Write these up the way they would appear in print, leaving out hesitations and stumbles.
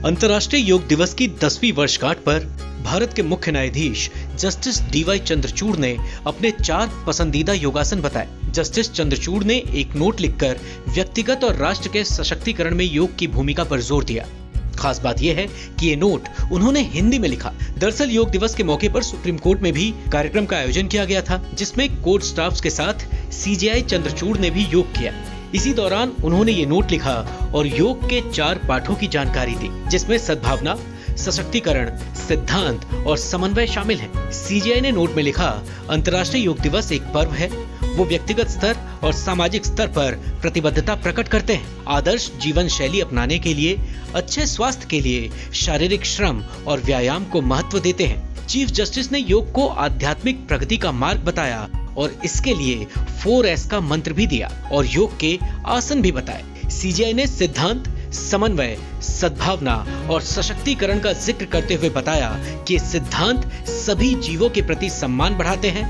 अंतर्राष्ट्रीय योग दिवस की 10वीं वर्षगांठ पर भारत के मुख्य न्यायाधीश जस्टिस डीवाई चंद्रचूड़ ने अपने 4 पसंदीदा योगासन बताए। जस्टिस चंद्रचूड़ ने एक नोट लिखकर व्यक्तिगत और राष्ट्र के सशक्तिकरण में योग की भूमिका पर जोर दिया। खास बात यह है कि ये नोट उन्होंने हिंदी में लिखा। दरअसल योग दिवस के मौके पर सुप्रीम कोर्ट में भी कार्यक्रम का आयोजन किया गया था, जिसमें कोर्ट स्टाफ्स के साथ सीजेआई चंद्रचूड़ ने भी योग किया। इसी दौरान उन्होंने ये नोट लिखा और योग के 4 पाठों की जानकारी दी, जिसमें सद्भावना, सशक्तिकरण, सिद्धांत और समन्वय शामिल है। सीजेआई ने नोट में लिखा, अंतर्राष्ट्रीय योग दिवस एक पर्व है। वो व्यक्तिगत स्तर और सामाजिक स्तर पर प्रतिबद्धता प्रकट करते हैं। आदर्श जीवन शैली अपनाने के लिए, अच्छे स्वास्थ्य के लिए शारीरिक श्रम और व्यायाम को महत्व देते हैं। चीफ जस्टिस ने योग को आध्यात्मिक प्रगति का मार्ग बताया और इसके लिए 4S का मंत्र भी दिया और योग के आसन भी बताए। सीजेआई ने सिद्धांत, समन्वय, सद्भावना और सशक्तिकरण का जिक्र करते हुए बताया कि सिद्धांत सभी जीवों के प्रति सम्मान बढ़ाते हैं,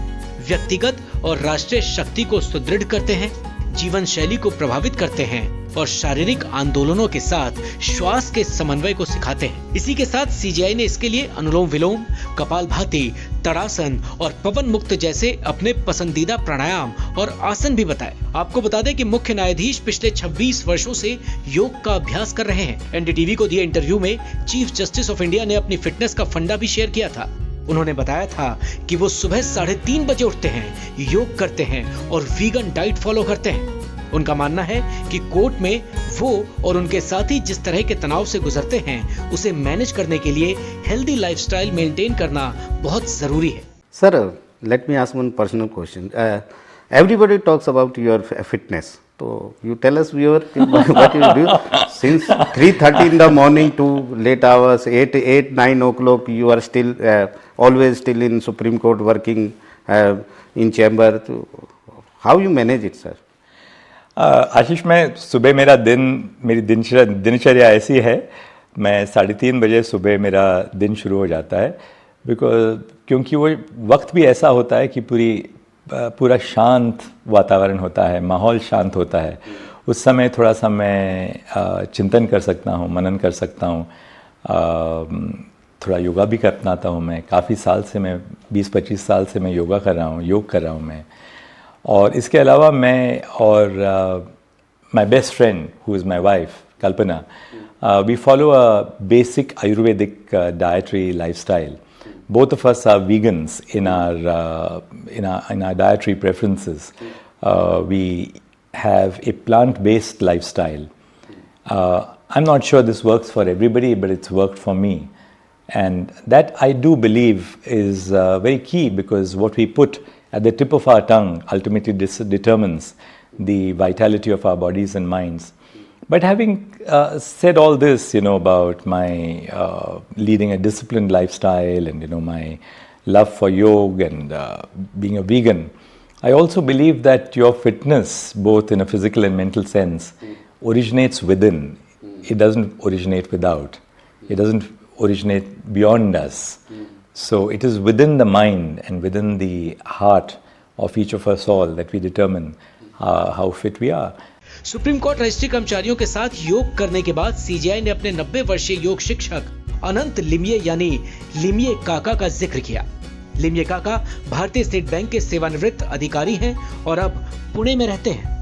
व्यक्तिगत और राष्ट्रीय शक्ति को सुदृढ़ करते हैं, जीवन शैली को प्रभावित करते हैं और शारीरिक आंदोलनों के साथ श्वास के समन्वय को सिखाते हैं। इसी के साथ सीजेआई ने इसके लिए अनुलोम विलोम, कपालभाति, तड़ासन और पवन मुक्त जैसे अपने पसंदीदा प्राणायाम और आसन भी बताए। आपको बता दें कि मुख्य न्यायाधीश पिछले 26 वर्षों से योग का अभ्यास कर रहे हैं। एनडीटीवी को दिए इंटरव्यू में चीफ जस्टिस ऑफ इंडिया ने अपनी फिटनेस का फंडा भी शेयर किया था। उन्होंने बताया था कि वो सुबह 3:30 बजे उठते हैं, योग करते हैं और वीगन डाइट फॉलो करते हैं। उनका मानना है कि कोर्ट में वो और उनके साथी जिस तरह के तनाव से गुजरते हैं, उसे मैनेज करने के लिए हेल्दी लाइफस्टाइल मेंटेन करना बहुत जरूरी है। Sir, let me ask one personal question. Everybody talks about your fitness. So you tell us what you do since 3:30 in the morning to late hours, 9 o'clock. You are still always still in Supreme Court working in chamber. So how you manage it, sir? आशीष, मैं सुबह मेरी दिनचर्या ऐसी है, मैं 3:30 बजे सुबह मेरा दिन शुरू हो जाता है, क्योंकि वो वक्त भी ऐसा होता है कि पूरा शांत वातावरण होता है, माहौल शांत होता है। उस समय थोड़ा सा मैं चिंतन कर सकता हूँ, मनन कर सकता हूँ, थोड़ा योगा भी कर पाता हूँ। मैं काफ़ी साल से, मैं 20-25 साल से मैं योग कर रहा हूँ मैं। और इसके अलावा मैं और my best friend who is my wife Kalpana, we follow a basic Ayurvedic dietary lifestyle. Both of us are vegans in our dietary preferences. We have a plant-based lifestyle. I'm not sure this works for everybody, but it's worked for me. And that I do believe is very key, because what we put at the tip of our tongue ultimately determines the vitality of our bodies and minds. But having said all this, about my leading a disciplined lifestyle and, my love for yoga and being a vegan, I also believe that your fitness, both in a physical and mental sense, originates within. It doesn't originate without. It doesn't originate beyond us. So it is within the mind and within the heart of each of us all that we determine how fit we are. Supreme court registry कर्मचारियों के साथ योग करने के बाद CJI ने अपने 90 वर्षीय योग शिक्षक अनंत लिमये यानी लिमये काका का जिक्र किया। लिमये काका भारतीय स्टेट बैंक के सेवानिवृत्त अधिकारी हैं और अब पुणे में रहते हैं।